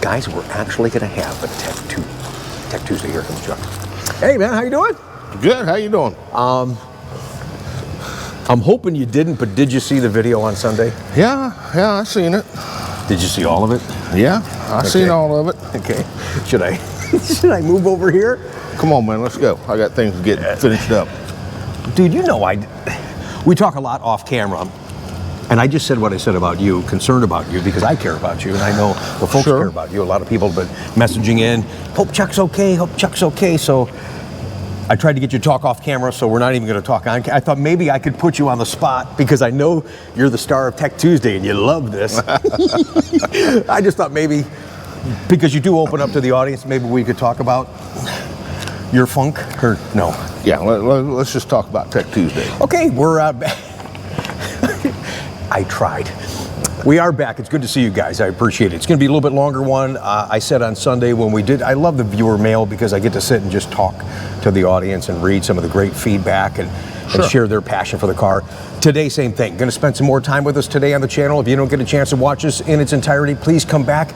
guys, we're actually going to have a Tech Tuesday. Here comes Chuck. Hey, man, how you doing? Good. How you doing? I'm hoping you didn't, but did you see the video on Sunday? Yeah, I seen it. Did you see all of it? Yeah, I seen all of it. Okay. Should I move over here? Come on, man, let's go. I got things to get finished up. Dude, you know we talk a lot off camera, and I just said what I said about you, concerned about you, because I care about you, and I know the folks care about you. A lot of people have been messaging in, hope Chuck's okay, so I tried to get you to talk off camera, so we're not even going to talk on. I thought maybe I could put you on the spot because I know you're the star of Tech Tuesday and you love this. I just thought maybe, because you do open up to the audience, maybe we could talk about your funk, or no? Yeah, let's just talk about Tech Tuesday. Okay, we're I tried. We are back. It's good to see you guys. I appreciate it. It's going to be a little bit longer one. I said on Sunday when we did, I love the viewer mail because I get to sit and just talk to the audience and read some of the great feedback and share their passion for the car. Today, same thing. Going to spend some more time with us today on the channel. If you don't get a chance to watch this in its entirety, please come back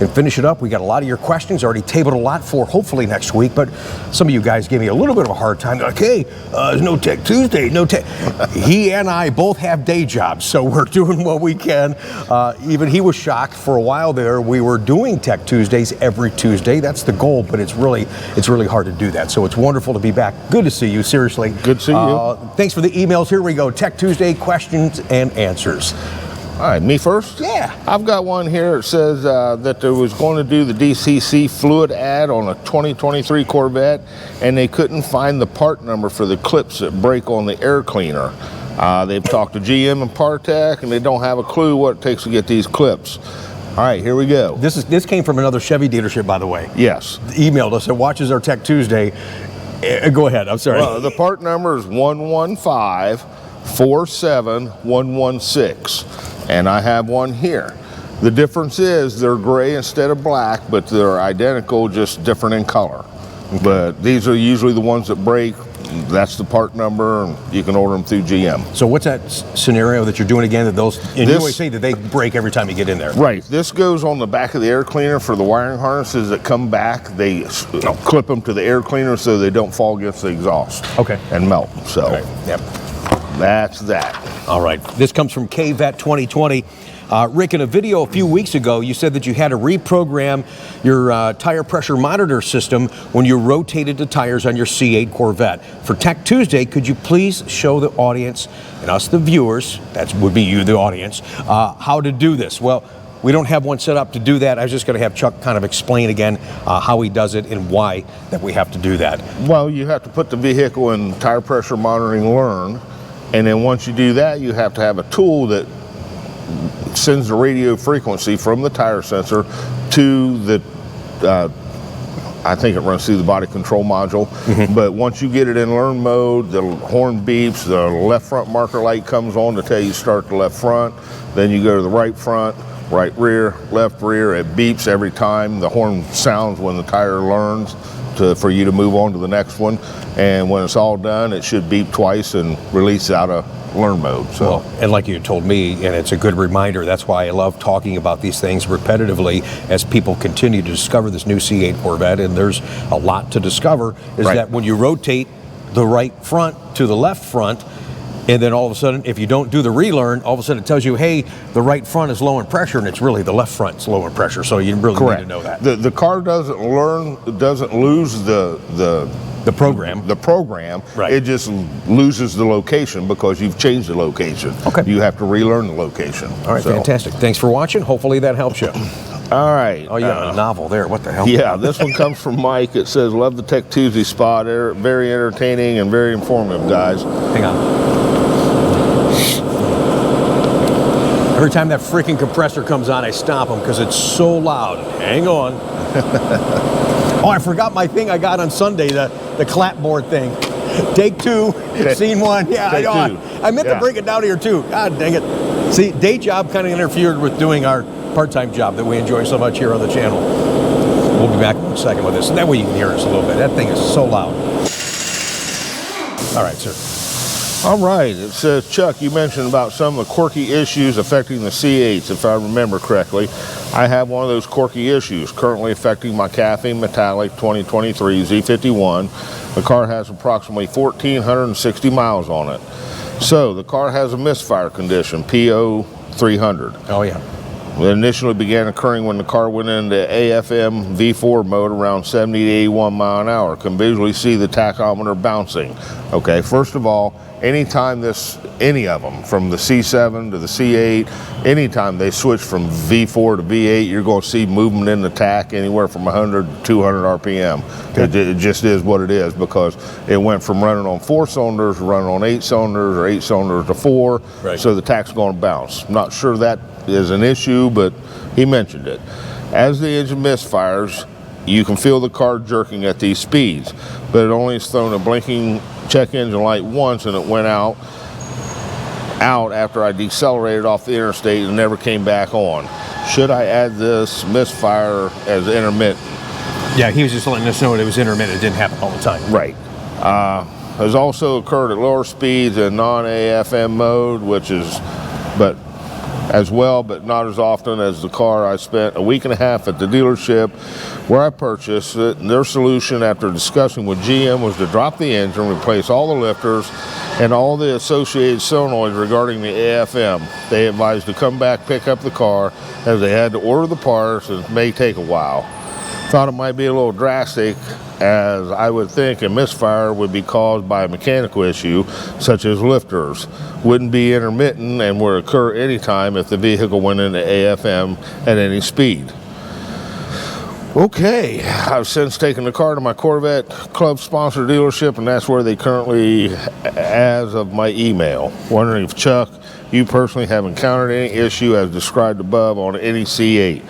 and finish it up. We got a lot of your questions already tabled a lot for hopefully next week, but some of you guys gave me a little bit of a hard time. They're like, hey, there's no Tech Tuesday, no Tech. He and I both have day jobs, so we're doing what we can. Even he was shocked for a while there. We were doing Tech Tuesdays every Tuesday. That's the goal, but it's really hard to do that. So it's wonderful to be back. Good to see you, seriously. Good to see you. Thanks for the emails. Here we go. Tech Tuesday questions and answers. All right, me first? Yeah. I've got one here. It says that they was going to do the DCC fluid add on a 2023 Corvette, and they couldn't find the part number for the clips that break on the air cleaner. They've talked to GM and Partech, and they don't have a clue what it takes to get these clips. All right, here we go. This came from another Chevy dealership, by the way. Yes. Emailed us and watches our Tech Tuesday. Go ahead. I'm sorry. The part number is 115-47116, and I have one here. The difference is they're gray instead of black, but they're identical, just different in color. Okay. But these are usually the ones that break. That's the part number, and you can order them through GM. So what's that scenario that you're doing again? That those, and you always say that they break every time you get in there. Right. This goes on the back of the air cleaner for the wiring harnesses that come back. They clip them to the air cleaner so they don't fall against the exhaust. Okay. And melt. So. Right. Yep. That's that. All right. This comes from KVET 2020. Rick, in a video a few weeks ago, you said that you had to reprogram your tire pressure monitor system when you rotated the tires on your C8 Corvette. For Tech Tuesday, could you please show the audience and us, the viewers, that would be you, the audience, how to do this? Well, we don't have one set up to do that. I was just going to have Chuck kind of explain again how he does it and why that we have to do that. Well, you have to put the vehicle in tire pressure monitoring learn, and then once you do that, you have to have a tool that sends the radio frequency from the tire sensor to the, I think it runs through the body control module. Mm-hmm. But once you get it in learn mode, the horn beeps, the left front marker light comes on to tell you start the left front. Then you go to the right front, right rear, left rear. It beeps every time. The horn sounds when the tire learns for you to move on to the next one. And when it's all done, it should beep twice and release out of learn mode. So, well, and like you told me, and it's a good reminder, that's why I love talking about these things repetitively as people continue to discover this new C8 Corvette, and there's a lot to discover, is that when you rotate the right front to the left front, and then all of a sudden, if you don't do the relearn, all of a sudden it tells you, hey, the right front is low in pressure, and it's really the left front's low in pressure, so you really need to know that. The car doesn't lose the program. The program, it just loses the location because you've changed the location. Okay. You have to relearn the location. All right, fantastic. Thanks for watching. Hopefully that helps you. All right. Oh, you got a novel there. What the hell? Yeah, this one comes from Mike. It says, love the Tech Tuesday spot. Very entertaining and very informative, guys. Hang on. Every time that freaking compressor comes on, I stop him because it's so loud. Hang on. Oh, I forgot my thing I got on Sunday, the clapboard thing. Take two, scene one. Yeah, I know. I meant to bring it down here too. God dang it. See, day job kind of interfered with doing our part-time job that we enjoy so much here on the channel. We'll be back in a second with this. That way you can hear us a little bit. That thing is so loud. All right, sir. All right, it says, Chuck, you mentioned about some of the quirky issues affecting the C8s, if I remember correctly. I have one of those quirky issues currently affecting my Caffeine Metallic 2023 Z51. The car has approximately 1,460 miles on it. So the car has a misfire condition, PO 300. Oh, yeah. It initially began occurring when the car went into AFM V4 mode around 70 to 81 mile an hour. Can visually see the tachometer bouncing. Okay, first of all, anytime any of them, from the C7 to the C8, anytime they switch from V4 to V8, you're going to see movement in the tach anywhere from 100 to 200 RPM. Okay. It just is what it is, because it went from running on 4 cylinders to running on 8 cylinders, or 8 cylinders to 4, right. So the tach's going to bounce. I'm not sure that is an issue, but he mentioned it. As the engine misfires, you can feel the car jerking at these speeds, but it only has thrown a blinking check engine light once, and it went out after I decelerated off the interstate and never came back on. Should I add this misfire as intermittent? Yeah, he was just letting us know it was intermittent. It didn't happen all the time. Right. Has also occurred at lower speeds in non-AFM mode, but not as often as the car. I spent a week and a half at the dealership where I purchased it, and their solution after discussing with GM was to drop the engine, replace all the lifters and all the associated solenoids regarding the AFM. They advised to come back, pick up the car, as they had to order the parts and it may take a while. Thought it might be a little drastic, as I would think a misfire would be caused by a mechanical issue such as lifters. Wouldn't be intermittent and would occur anytime if the vehicle went into AFM at any speed. Okay, I've since taken the car to my Corvette club sponsor dealership, and that's where they currently, as of my email. Wondering if Chuck, you personally have encountered any issue as described above on any C8.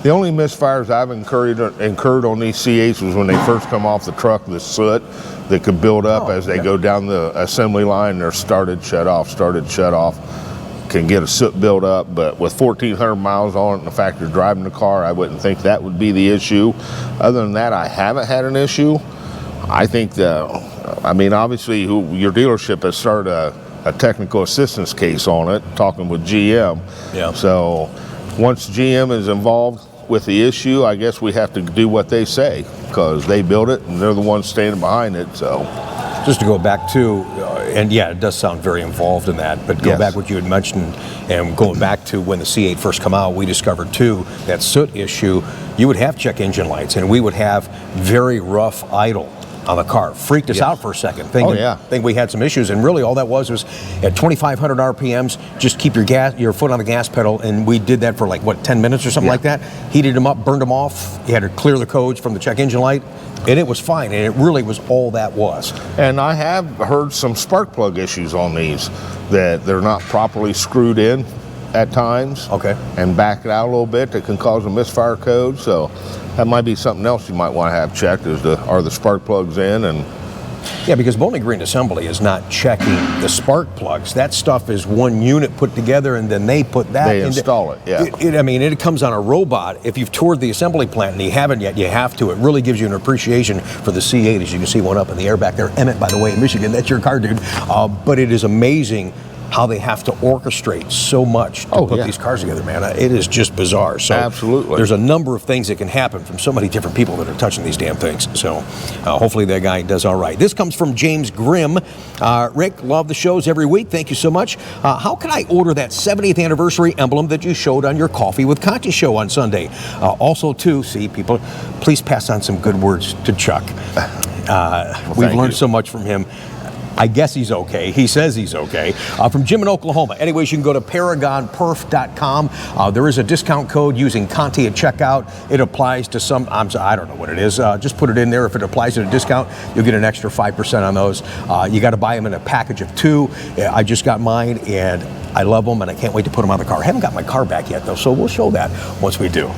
The only misfires I've incurred on these C8s was when they first come off the truck, the soot that could build up as they go down the assembly line. They're started, shut off, can get a soot build up. But with 1,400 miles on it and the fact you're driving the car, I wouldn't think that would be the issue. Other than that, I haven't had an issue. I think obviously your dealership has started a technical assistance case on it, talking with GM. Yeah. So once GM is involved with the issue, I guess we have to do what they say, because they built it and they're the ones standing behind it. So just to go back to, and yeah, it does sound very involved in that, but go back what you had mentioned, and going back to when the C8 first come out, we discovered too that soot issue. You would have check engine lights, and we would have very rough idle on the car. Freaked us out for a second, thinking we had some issues, and really all that was at 2,500 RPMs, just keep your foot on the gas pedal, and we did that for like, 10 minutes or something like that. Heated them up, burned them off. You had to clear the codes from the check engine light, and it was fine, and it really was all that was. And I have heard some spark plug issues on these, that they're not properly screwed in at times, and back it out a little bit, that can cause a misfire code. So that might be something else you might want to have checked, are the spark plugs in. And yeah, because Bowling Green Assembly is not checking the spark plugs. That stuff is one unit put together, and then they put that they install it. Yeah, it comes on a robot. If you've toured the assembly plant and you haven't yet, you have to. It really gives you an appreciation for the C8, as you can see one up in the air back there. Emmett, by the way, in Michigan, that's your car, dude. But it is amazing how they have to orchestrate so much to put these cars together, man. It is just bizarre. So absolutely, there's a number of things that can happen from so many different people that are touching these damn things. So hopefully that guy does all right. This comes from James Grimm. Rick, love the shows every week. Thank you so much. How can I order that 70th anniversary emblem that you showed on your Coffee with Conti show on Sunday? Also, too, people, please pass on some good words to Chuck. We've learned so much from him. I guess he's okay. He says he's okay. From Jim in Oklahoma. Anyways, you can go to ParagonPerf.com. There is a discount code using Conti at checkout. It applies to some, I don't know what it is. Just put it in there. If it applies at a discount, you'll get an extra 5% on those. You got to buy them in a package of 2. I just got mine, and I love them, and I can't wait to put them on the car. I haven't got my car back yet, though, so we'll show that once we do.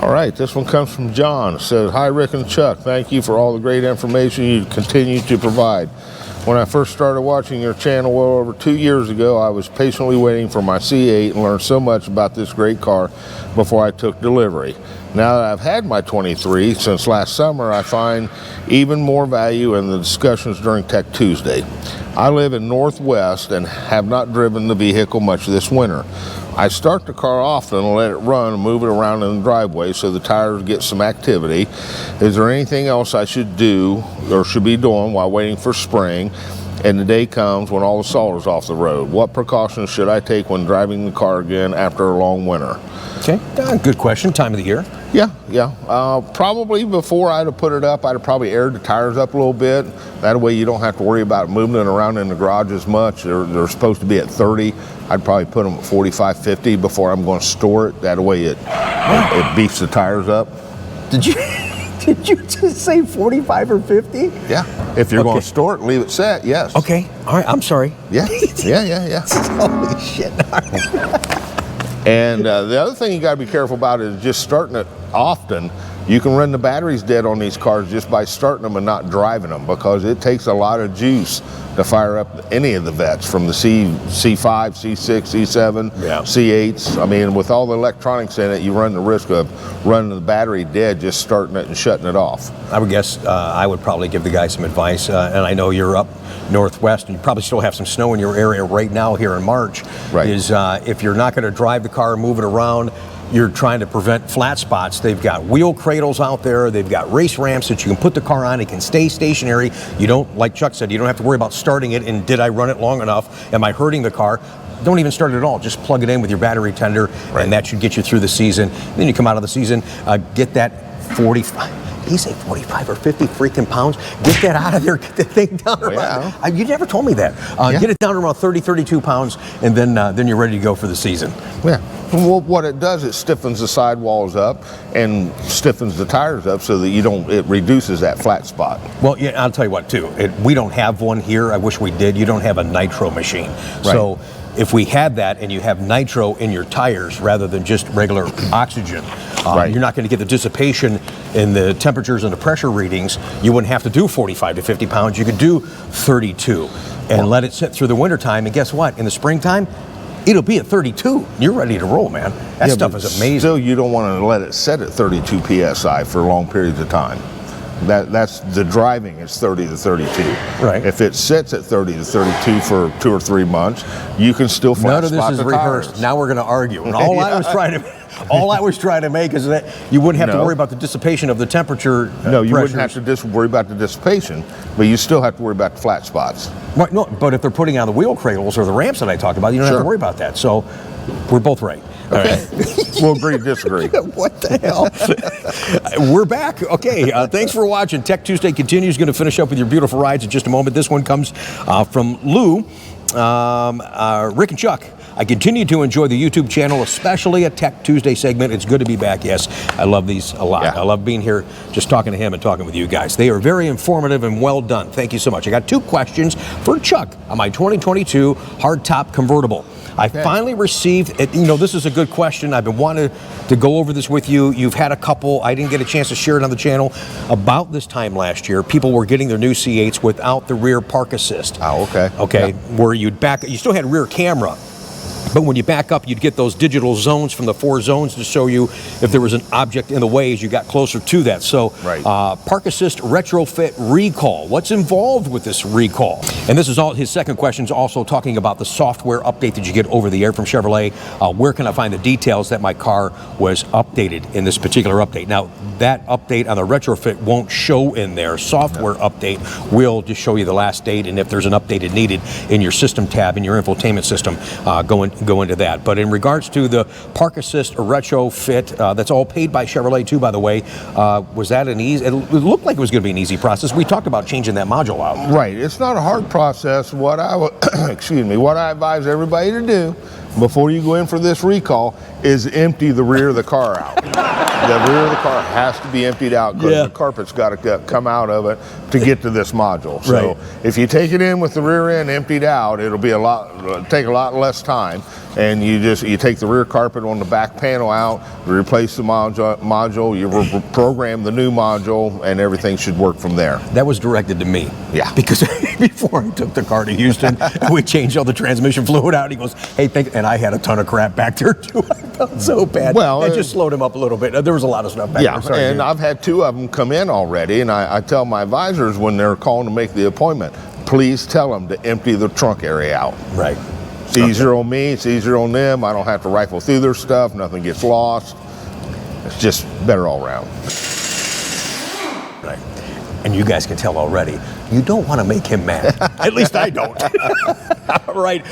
All right, this one comes from John. It says, hi, Rick and Chuck. Thank you for all the great information you continue to provide. When I first started watching your channel well over 2 years ago, I was patiently waiting for my C8 and learned so much about this great car before I took delivery. Now that I've had my 23 since last summer, I find even more value in the discussions during Tech Tuesday. I live in Northwest and have not driven the vehicle much this winter. I start the car often and let it run and move it around in the driveway so the tires get some activity. Is there anything else I should do or should be doing while waiting for spring and the day comes when all the salt is off the road? What precautions should I take when driving the car again after a long winter? Okay, good question. Time of the year? Yeah. Probably before I'd have put it up, I'd have probably aired the tires up a little bit. That way you don't have to worry about moving it around in the garage as much. They're supposed to be at 30. I'd probably put them at 45, 50 before I'm going to store it. That way it beefs the tires up. Did you just say 45 or 50? Yeah. If you're going to store it and leave it set, yes. Okay. All right. I'm sorry. Yeah. Holy shit. And the other thing you got to be careful about is just starting it often. You can run the batteries dead on these cars just by starting them and not driving them, because it takes a lot of juice to fire up any of the Vettes, from the C5, C6, C7, C8s. I mean, with all the electronics in it, you run the risk of running the battery dead just starting it and shutting it off. I would guess I would probably give the guy some advice, and I know you're up Northwest and you probably still have some snow in your area right now here in March. Right. Is if you're not going to drive the car, move it around, you're trying to prevent flat spots. They've got wheel cradles out there. They've got race ramps that you can put the car on. It can stay stationary. You don't, like Chuck said, you don't have to worry about starting it and did I run it long enough? Am I hurting the car? Don't even start it at all. Just plug it in with your battery tender, and that should get you through the season. Then you come out of the season, get that 45. Did he say 45 or 50 freaking pounds? Get that out of there. Get the thing down around. You never told me that. Get it down to around 30, 32 pounds, and then you're ready to go for the season. Yeah. Well, what it does, it stiffens the sidewalls up and stiffens the tires up so that it reduces that flat spot. Well, yeah, I'll tell you what, too. We don't have one here. I wish we did. You don't have a nitro machine. Right. So if we had that and you have nitro in your tires rather than just regular oxygen, you're not going to get the dissipation in the temperatures and the pressure readings. You wouldn't have to do 45 to 50 pounds. You could do 32 and let it sit through the wintertime. And guess what? In the springtime, it'll be at 32. You're ready to roll, man. That stuff is amazing. Still, you don't want to let it set at 32 PSI for long periods of time. That's the driving is 30 to 32. Right. If it sits at 30 to 32 for 2 or 3 months, you can still flat spot the tires. None of this is rehearsed. Now we're going to argue. And all I was trying to make is that you wouldn't have to worry about the dissipation of the temperature. No, you wouldn't have to worry about the dissipation, but you still have to worry about the flat spots. Right. No, but if they're putting on the wheel cradles or the ramps that I talked about, you don't have to worry about that. So we're both right. Okay. We'll agree to disagree. What the hell? We're back. Okay. Thanks for watching. Tech Tuesday continues. Going to finish up with your beautiful rides in just a moment. This one comes from Lou, Rick and Chuck. I continue to enjoy the YouTube channel, especially a Tech Tuesday segment. It's good to be back. Yes, I love these a lot. I love being here, just talking to him and talking with you guys. They are very informative and well done. Thank you so much. I got 2 questions for Chuck on my 2022 hardtop convertible. I finally received it. You know, this is a good question. I've been wanting to go over this with you. You've had a couple. I didn't get a chance to share it on the channel. About this time last year, people were getting their new C8s without the rear park assist. Oh, okay. Okay, where you'd back, you still had rear camera, but when you back up, you'd get those digital zones from the 4 zones to show you if there was an object in the way as you got closer to that. So, Park Assist retrofit recall. What's involved with this recall? And this is all his second question is also talking about the software update that you get over the air from Chevrolet. Where can I find the details that my car was updated in this particular update? Now, that update on the retrofit won't show in there. Software update will just show you the last date and if there's an updated needed in your system tab, in your infotainment system, go into that. But in regards to the Park Assist retrofit, that's all paid by Chevrolet too, by the way. Was that an easy? It looked like it was going to be an easy process. We talked about changing that module out. Right. It's not a hard process. What I what I advise everybody to do before you go in for this recall is empty the rear of the car out. The rear of the car has to be emptied out because the carpet's got to come out of it to get to this module. So if you take it in with the rear end emptied out, it'll be take a lot less time, and you take the rear carpet on the back panel out, you replace the module, you program the new module, and everything should work from there. That was directed to me. Yeah. Because before I took the car to Houston, we changed all the transmission fluid out. He goes, hey, and I had a ton of crap back there too. I felt so bad. Well, it just slowed him up a little bit. There was a lot of stuff back there. Sorry, and I've had 2 of them come in already, and I tell my advisors when they're calling to make the appointment, please tell them to empty the trunk area out. Right. It's easier on me, it's easier on them. I don't have to rifle through their stuff, nothing gets lost. It's just better all around. Right. And you guys can tell already, you don't want to make him mad. At least I don't. All right,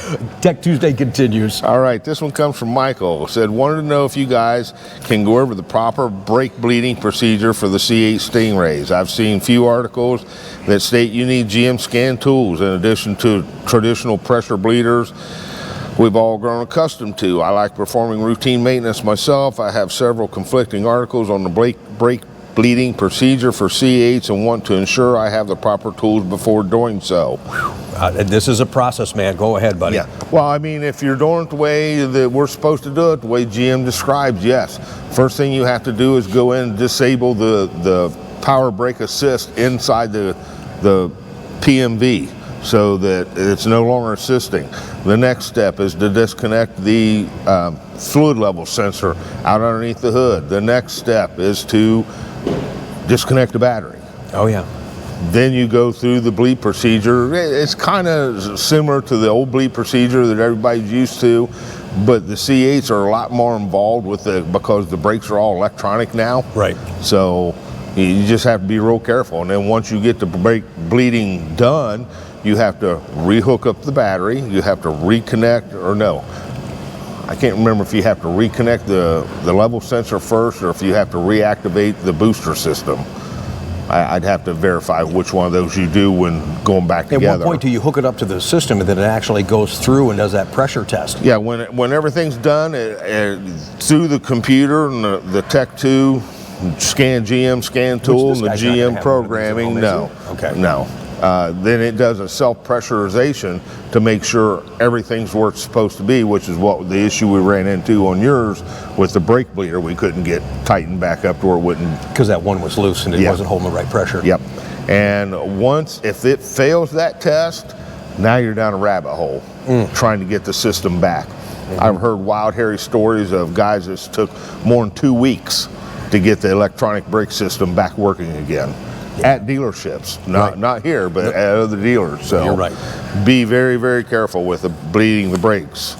Tech Tuesday continues. All right, this one comes from Michael. Said, wanted to know if you guys can go over the proper brake bleeding procedure for the C8 Stingrays. I've seen few articles that state you need GM scan tools in addition to traditional pressure bleeders we've all grown accustomed to. I like performing routine maintenance myself. I have several conflicting articles on the brake bleeding procedure for C8s and want to ensure I have the proper tools before doing so. This is a process, man. Go ahead, buddy. Yeah. Well, I mean, if you're doing it the way that we're supposed to do it, the way GM describes, yes. First thing you have to do is go in and disable the power brake assist inside the PMV so that it's no longer assisting. The next step is to disconnect the fluid level sensor out underneath the hood. The next step is to disconnect the battery. Oh, yeah. Then you go through the bleed procedure. It's kind of similar to the old bleed procedure that everybody's used to, but the C8s are a lot more involved with because the brakes are all electronic now. Right. So you just have to be real careful. And then once you get the brake bleeding done, you have to rehook up the battery. You have to reconnect, or no. I can't remember if you have to reconnect the level sensor first or if you have to reactivate the booster system. I'd have to verify which one of those you do when going back together. At what point do you hook it up to the system and then it actually goes through and does that pressure test? Yeah, when everything's done through the computer and the Tech 2 GM scan tool and the GM programming, no. Okay. No. Then it does a self-pressurization to make sure everything's where it's supposed to be, which is what the issue we ran into on yours with the brake bleeder. We couldn't get tightened back up to where it wouldn't. Because that one was loose and it wasn't holding the right pressure. Yep. And if it fails that test, now you're down a rabbit hole trying to get the system back. I've heard wild, hairy stories of guys that took more than 2 weeks to get the electronic brake system back working again. At dealerships, not here, but at other dealers. So you're right. Be very, very careful with bleeding the brakes.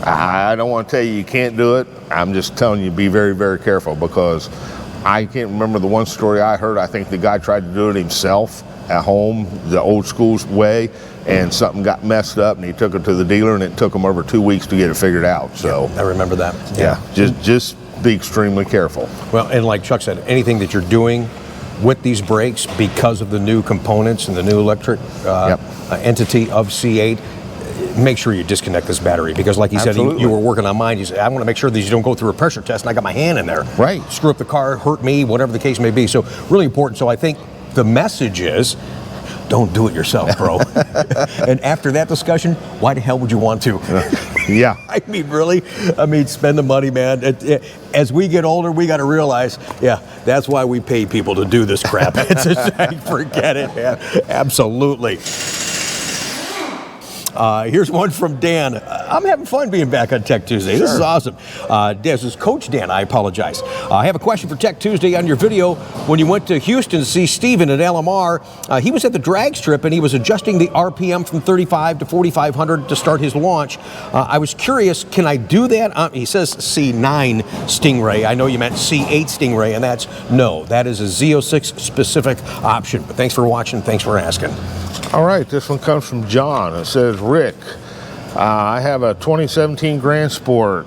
I don't want to tell you can't do it. I'm just telling you be very, very careful, because I can't remember the one story I heard. I think the guy tried to do it himself at home, the old school way, and something got messed up, and he took it to the dealer, and it took him over 2 weeks to get it figured out. So I remember that. Yeah, just be extremely careful. Well, and like Chuck said, anything that you're doing with these brakes, because of the new components and the new electric entity of C8, make sure you disconnect this battery, because like he said, you were working on mine. You said, I want to make sure that you don't go through a pressure test, and I got my hand in there. Right. Screw up the car, hurt me, whatever the case may be. So really important. So I think the message is, don't do it yourself, bro. And after that discussion, why the hell would you want to? Yeah. I mean, really? I mean, spend the money, man. As we get older, we got to realize, that's why we pay people to do this crap. Forget it, man. Absolutely. Here's one from Dan. I'm having fun being back on Tech Tuesday. This is awesome. This is Coach Dan. I apologize. I have a question for Tech Tuesday. On your video, when you went to Houston to see Steven at LMR, he was at the drag strip and he was adjusting the RPM from 35 to 4,500 to start his launch. I was curious, can I do that? He says C9 Stingray. I know you meant C8 Stingray, and that is a Z06 specific option. But thanks for watching. Thanks for asking. All right, this one comes from John. It says, Rick, I have a 2017 Grand Sport.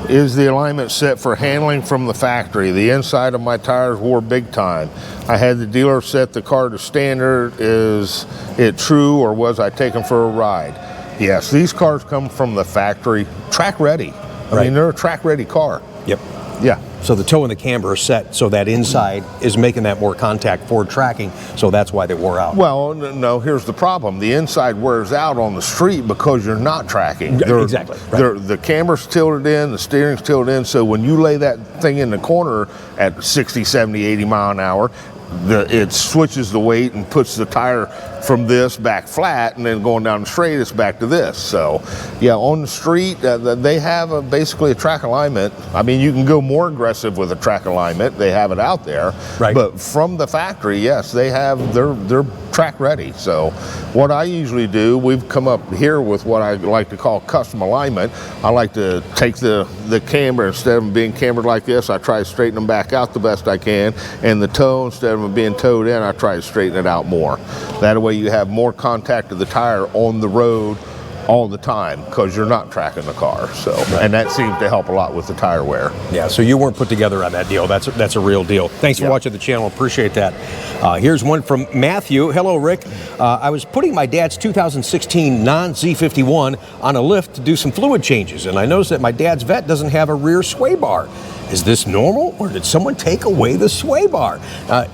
Is the alignment set for handling from the factory? The inside of my tires wore big time. I had the dealer set the car to standard. Is it true, or was I taken for a ride? Yes, these cars come from the factory track ready. I mean, they're a track ready car. Yep. Yeah. So the toe and the camber are set so that inside is making that more contact for tracking, so that's why they wore out. Well, no, here's the problem. The inside wears out on the street because you're not tracking. Exactly. Right. The camber's tilted in, the steering's tilted in, so when you lay that thing in the corner at 60, 70, 80 mile an hour, it switches the weight and puts the tire from this back flat, and then going down the straight, it's back to this. So, yeah, on the street, they have basically a track alignment. I mean, you can go more aggressive with a track alignment. They have it out there. Right. But from the factory, yes, they're track ready. So what I usually do, we've come up here with what I like to call custom alignment. I like to take the camber, instead of them being cambered like this, I try to straighten them back out the best I can, and the toe, instead of them being towed in, I try to straighten it out more. That way you have more contact of the tire on the road all the time, because you're not tracking the car. So, right. And that seems to help a lot with the tire wear. Yeah, so you weren't put together on that deal. That's a real deal. Thanks for watching the channel. Appreciate that. Here's one from Matthew. Hello, Rick. I was putting my dad's 2016 non-Z51 on a lift to do some fluid changes, and I noticed that my dad's Vette doesn't have a rear sway bar. Is this normal, or did someone take away the sway bar?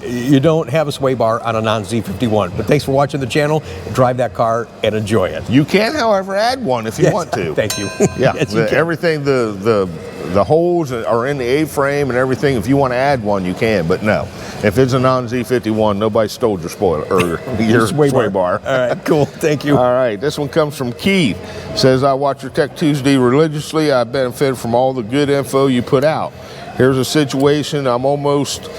You don't have a sway bar on a non-Z51, but thanks for watching the channel. Drive that car and enjoy it. You can, however, add one if you want to. Thank you. Yeah, Yes, everything, the holes are in the A-frame and everything. If you want to add one, you can, but no. If it's a non-Z51, nobody stole your spoiler or your sway bar. All right, cool. Thank you. All right, this one comes from Keith. Says, I watch your Tech Tuesday religiously. I benefit from all the good info you put out. Here's a situation I'm almost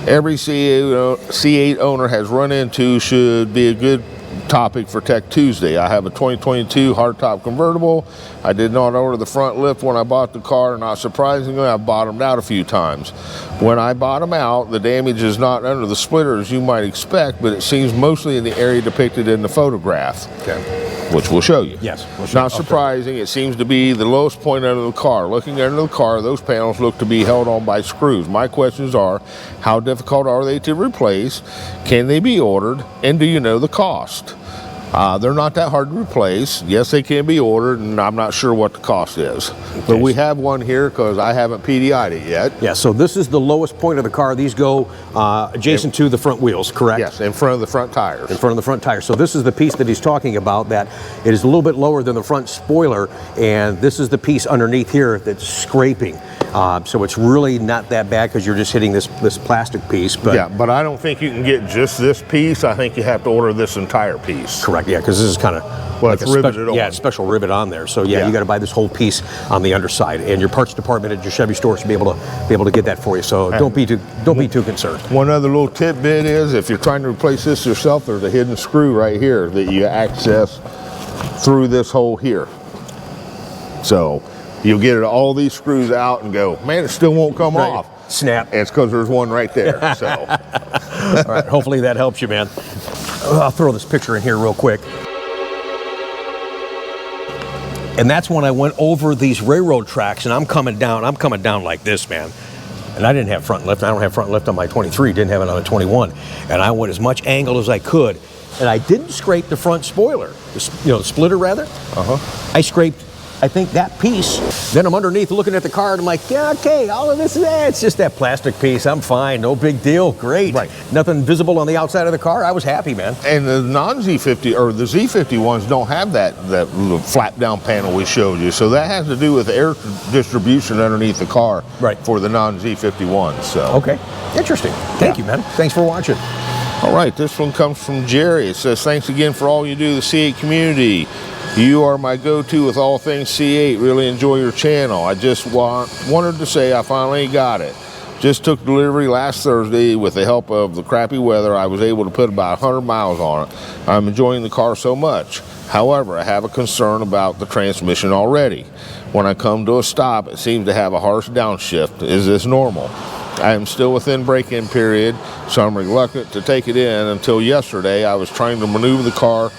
every C8 owner has run into, should be a good topic for Tech Tuesday. I have a 2022 hardtop convertible. I did not order the front lift when I bought the car. Not surprisingly, I bottomed out a few times. When I bottom out, the damage is not under the splitter as you might expect, but it seems mostly in the area depicted in the photograph. Okay. Which we'll show you. Yes. We'll show Not surprising, it seems to be the lowest point under the car. Looking under the car, those panels look to be held on by screws. My questions are, how difficult are they to replace? Can they be ordered? And do you know the cost? They're not that hard to replace. Yes, they can be ordered, and I'm not sure what the cost is. Okay. But we have one here because I haven't PDI'd it yet. Yeah, so this is the lowest point of the car. These go adjacent to the front wheels, correct? Yes, in front of the front tires. In front of the front tires. So this is the piece that he's talking about, that it is a little bit lower than the front spoiler, and this is the piece underneath here that's scraping. So it's really not that bad because you're just hitting this plastic piece. But yeah, but I don't think you can get just this piece. I think you have to order this entire piece. Correct, yeah, because this is kind of like it's riveted on. Yeah, it's special rivet on there. So yeah, you got to buy this whole piece on the underside, and your parts department at your Chevy store should be able to get that for you. So don't be too concerned. One other little tidbit is, if you're trying to replace this yourself, there's a hidden screw right here that you access through this hole here. So you'll get all these screws out and go, man, it still won't come off. Snap. And it's because there's one right there. So, all right, hopefully that helps you, man. I'll throw this picture in here real quick. And that's when I went over these railroad tracks, and I'm coming down like this, man. And I didn't have front lift. I don't have front lift on my 23, didn't have it on the 21. And I went as much angle as I could. And I didn't scrape the front spoiler, the splitter rather. I scraped, I think, that piece. Then I'm underneath looking at the car, and I'm like, yeah, okay, all of this is it's just that plastic piece. I'm fine, no big deal, great. Right. Nothing visible on the outside of the car. I was happy, man. And the non-Z50 or the Z51s don't have that little flap down panel we showed you. So that has to do with air distribution underneath the car, right, for the non-Z51s. So okay, interesting. Thank you, man. Thanks for watching. All right, this one comes from Jerry. It says, thanks again for all you do to the C8 community. You are my go-to with all things C8. Really enjoy your channel. I just wanted to say I finally got it. Just took delivery last Thursday. With the help of the crappy weather, I was able to put about 100 miles on it. I'm enjoying the car so much. However, I have a concern about the transmission already. When I come to a stop, it seems to have a harsh downshift. Is this normal? I am still within break-in period, so I'm reluctant to take it in. Until yesterday, I was trying to maneuver the car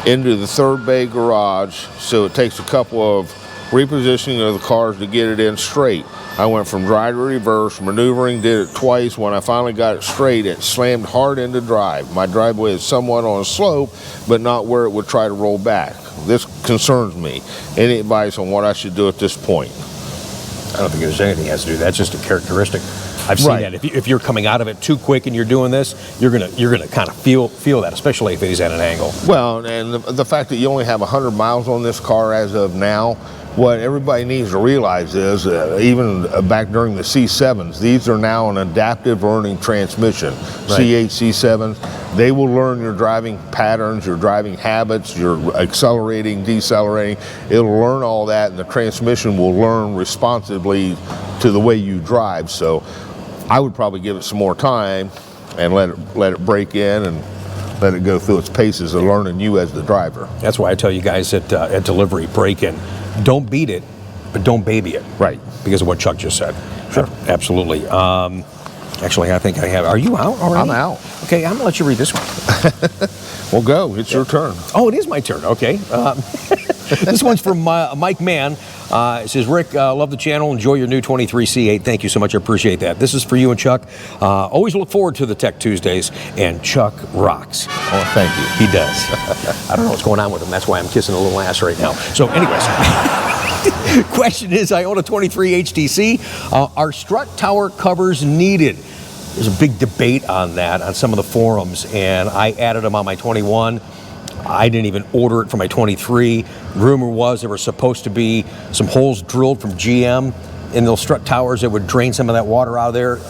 into the third bay garage, so it takes a couple of repositioning of the cars to get it in straight. I went from dry to reverse, maneuvering, did it twice. When I finally got it straight, it slammed hard into drive. My driveway is somewhat on a slope, but not where it would try to roll back. This concerns me. Any advice on what I should do at this point? I don't think there's anything that has to do with that. That's just a characteristic. I've seen Right. that. If you're coming out of it too quick and you're doing this, you're gonna kind of feel that, especially if it is at an angle. Well, and the fact that you only have 100 miles on this car as of now, what everybody needs to realize is, even back during the C7s, these are now an adaptive learning transmission. Right. C8, C7s, they will learn your driving patterns, your driving habits, your accelerating, decelerating. It'll learn all that, and the transmission will learn responsively to the way you drive. So I would probably give it some more time and let it break in and let it go through its paces of learning you as the driver. That's why I tell you guys at delivery, break in. Don't beat it, but don't baby it. Right. Because of what Chuck just said. Sure. Absolutely. Actually, I think I have. Are you out already? I'm out. Okay, I'm gonna let you read this one. Well, go. It's your turn. Oh, it is my turn. Okay. This one's from Mike Mann. It says, Rick, love the channel. Enjoy your new 23 C8. Thank you so much. I appreciate that. This is for you and Chuck. Always look forward to the Tech Tuesdays, and Chuck rocks. Oh, thank you. He does. I don't know what's going on with him. That's why I'm kissing a little ass right now. So anyways, question is, I own a 23 HTC. Are strut tower covers needed? There's a big debate on that on some of the forums, and I added them on my 21. I didn't even order it for my 23. Rumor was there were supposed to be some holes drilled from GM in those strut towers that would drain some of that water out of there.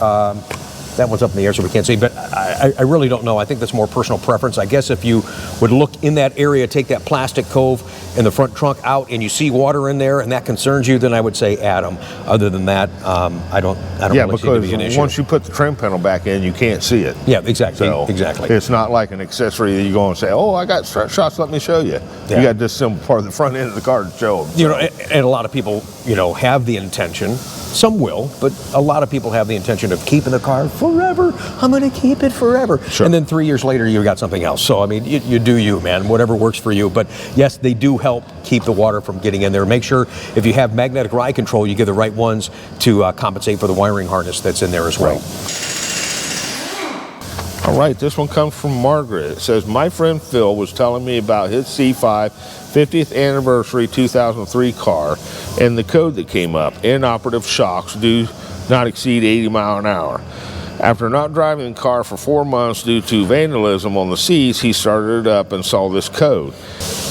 That one's up in the air, so we can't see, but I really don't know. I think that's more personal preference. I guess if you would look in that area, take that plastic cove in the front trunk out, and you see water in there, and that concerns you, then I would say add them. Other than that, I don't really see it to be an because issue. once you put the trim panel back in, you can't see it. Yeah, exactly. So exactly. It's not like an accessory that you go and say, "Oh, I got strut shots. Let me show you." Yeah. You got this simple part of the front end of the car to show them. You know, and a lot of people, have the intention. Some will, but a lot of people have the intention of keeping the car forever. I'm going to keep it forever. Sure. And then 3 years later, you got something else. So, I mean, you do you, man. Whatever works for you. But yes, they do help keep the water from getting in there. Make sure if you have magnetic ride control, you get the right ones to compensate for the wiring harness that's in there as well. All right, this one comes from Margaret. It says, my friend Phil was telling me about his C5 50th anniversary 2003 car and the code that came up. Inoperative shocks do not exceed 80 miles an hour. After not driving the car for 4 months due to vandalism on the seats, he started it up and saw this code.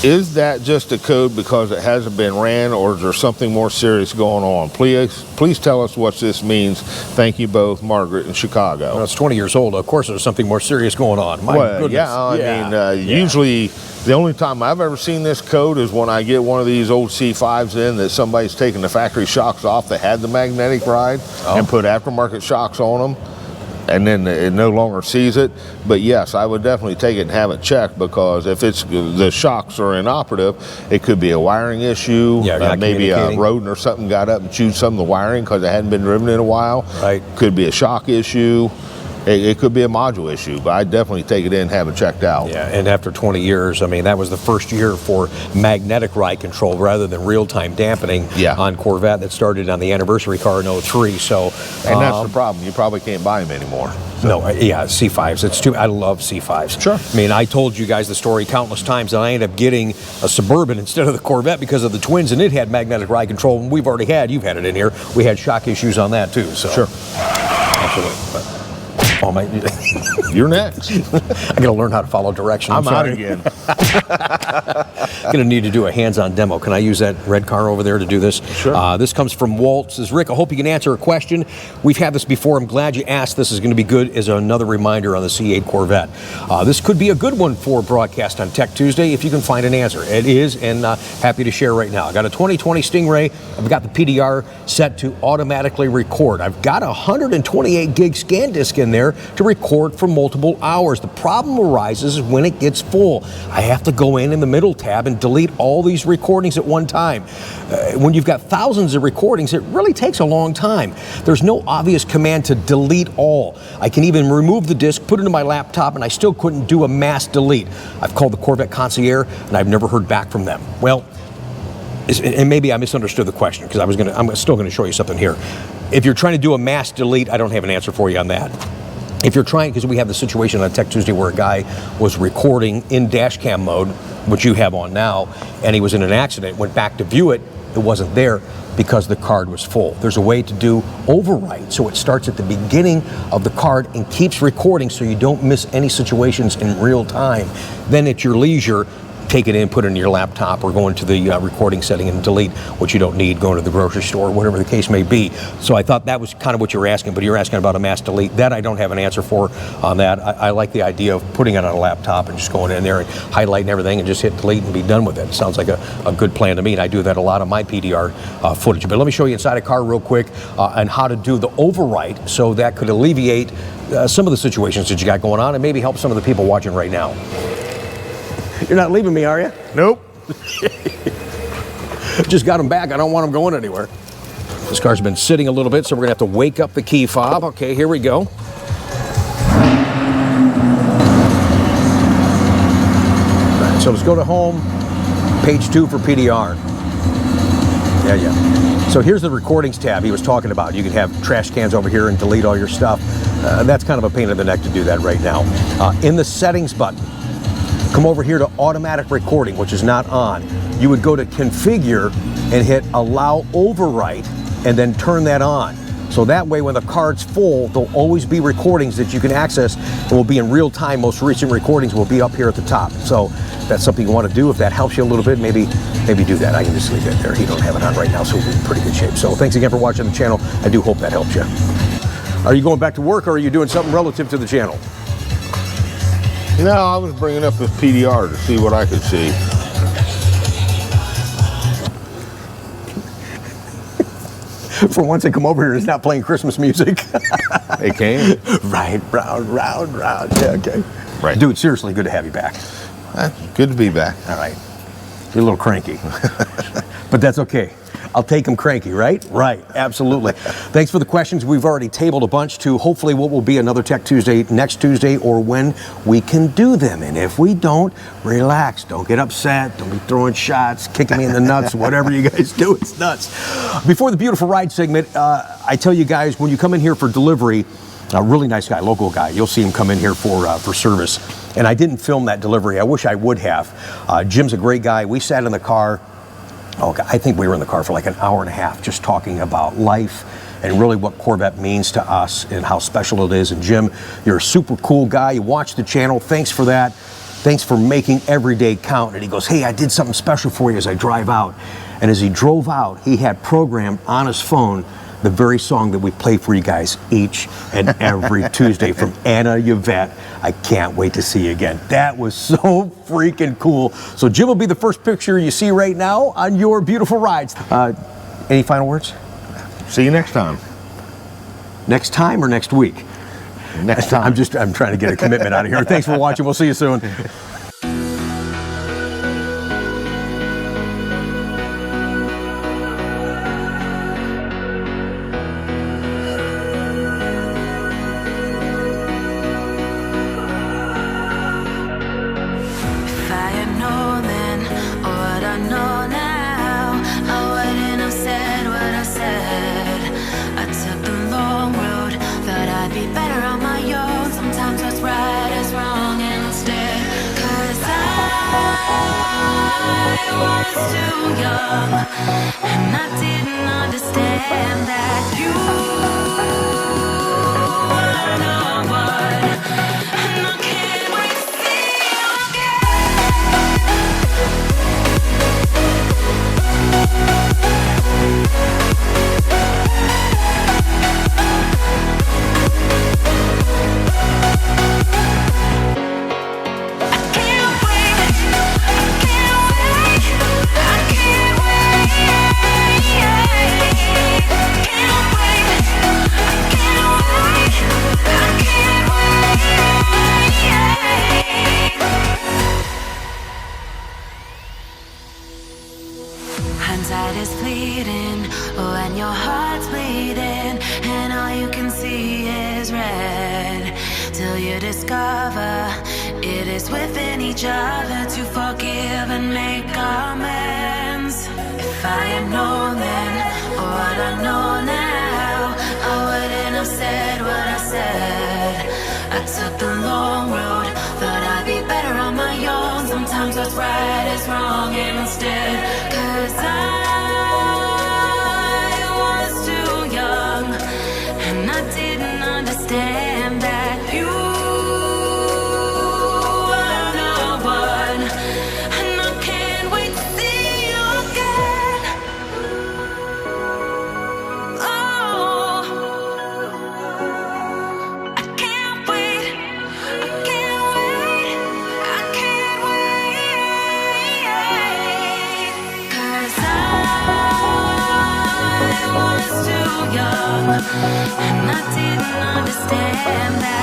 Is that just a code because it hasn't been ran, or is there something more serious going on? Please tell us what this means. Thank you both, Margaret in Chicago. Well, it's 20 years old. Of course, there's something more serious going on. My goodness. Yeah, usually the only time I've ever seen this code is when I get one of these old C5s in that somebody's taken the factory shocks off that had the magnetic ride and put aftermarket shocks on them, and then it no longer sees it. But yes, I would definitely take it and have it checked, because if the shocks are inoperative, it could be a wiring issue. Maybe a rodent or something got up and chewed some of the wiring because it hadn't been driven in a while. Right. Could be a shock issue. It could be a module issue, but I'd definitely take it in and have it checked out. Yeah, and after 20 years, I mean, that was the first year for magnetic ride control rather than real-time dampening on Corvette that started on the anniversary car in 03. So, and that's the problem. You probably can't buy them anymore. So. No, C5s. It's too. I love C5s. Sure. I mean, I told you guys the story countless times that I ended up getting a Suburban instead of the Corvette because of the twins, and it had magnetic ride control. And you've had it in here. We had shock issues on that too. So. Sure. Absolutely. But, oh my! You're next. I got to learn how to follow directions. I'm out again. Going to need to do a hands-on demo. Can I use that red car over there to do this? Sure. This comes from Walt. Says, Rick, I hope you can answer a question. We've had this before. I'm glad you asked. This is going to be good as another reminder on the C8 Corvette. This could be a good one for broadcast on Tech Tuesday if you can find an answer. It is, and happy to share right now. I got a 2020 Stingray. I've got the PDR set to automatically record. I've got a 128 gig scan disk in there to record for multiple hours. The problem arises when it gets full. I have to go in the middle tab and delete all these recordings at one time. When you've got thousands of recordings, it really takes a long time. There's no obvious command to delete all. I can even remove the disk, put it into my laptop, and I still couldn't do a mass delete. I've called the Corvette concierge, and I've never heard back from them. Well, and maybe I misunderstood the question, because I'm still going to show you something here. If you're trying to do a mass delete, I don't have an answer for you on that. If you're trying, because we have the situation on Tech Tuesday where a guy was recording in dash cam mode, which you have on now, and he was in an accident, went back to view it, it wasn't there because the card was full. There's a way to do overwrite, so it starts at the beginning of the card and keeps recording so you don't miss any situations in real time. Then at your leisure, take it in, put it in your laptop, or go into the recording setting and delete what you don't need, go into the grocery store, whatever the case may be. So I thought that was kind of what you were asking, but you're asking about a mass delete. That I don't have an answer for on that. I like the idea of putting it on a laptop and just going in there and highlighting everything and just hit delete and be done with it. Sounds like a good plan to me, and I do that a lot on my PDR footage. But let me show you inside a car real quick and how to do the overwrite, so that could alleviate some of the situations that you got going on and maybe help some of the people watching right now. You're not leaving me, are you? Nope. Just got them back. I don't want them going anywhere. This car's been sitting a little bit, so we're gonna have to wake up the key fob. Okay, here we go. Right, so let's go to home, page 2 for PDR. Yeah. So here's the recordings tab he was talking about. You can have trash cans over here and delete all your stuff. That's kind of a pain in the neck to do that right now. In the settings button, come over here to automatic recording, which is not on. You would go to configure and hit allow overwrite and then turn that on. So that way when the card's full, there'll always be recordings that you can access and will be in real time. Most recent recordings will be up here at the top. So if that's something you want to do. If that helps you a little bit, maybe do that. I can just leave it there. He don't have it on right now, so we'll be in pretty good shape. So thanks again for watching the channel. I do hope that helps you. Are you going back to work, or are you doing something relative to the channel? No, I was bringing up this PDR to see what I could see. For once, they come over here and it's not playing Christmas music. They came. Right, round, round, round. Yeah, okay. Right. Dude, seriously, good to have you back. Good to be back. All right. You're a little cranky. But that's okay. I'll take them cranky, right? Right, absolutely. Thanks for the questions. We've already tabled a bunch to hopefully what will be another Tech Tuesday next Tuesday, or when we can do them. And if we don't, relax. Don't get upset. Don't be throwing shots, kicking me in the nuts, whatever you guys do, it's nuts. Before the Beautiful Ride segment, I tell you guys, when you come in here for delivery, a really nice guy, local guy, you'll see him come in here for service. And I didn't film that delivery. I wish I would have. Jim's a great guy. We sat in the car. Oh, I think we were in the car for like an hour and a half just talking about life and really what Corvette means to us and how special it is. And Jim, you're a super cool guy. You watch the channel. Thanks for that. Thanks for making every day count. And he goes, hey, I did something special for you as I drive out. And as he drove out, he had programmed on his phone the very song that we play for you guys each and every Tuesday from Anna Yvette. I can't wait to see you again. That was so freaking cool. So Jim will be the first picture you see right now on your beautiful rides. Any final words? See you next time. Next time or next week? Next time. I'm trying to get a commitment out of here. Thanks for watching. We'll see you soon. Too young, and I didn't understand that you were the one, and I can't wait to see you Hindsight is fleeting, when your heart's bleeding, and all you can see is red. Till you discover it is within each other to forgive and make amends. If I had known then, or what I know now, I wouldn't have said what I said. I took the long road, thought I'd be better on my own. Sometimes what's right is wrong instead, 'cause I understand that you are the one, and I can't wait to see you again. Oh, I can't wait, I can't wait, I can't wait, 'cause I was too young and I didn't understand that.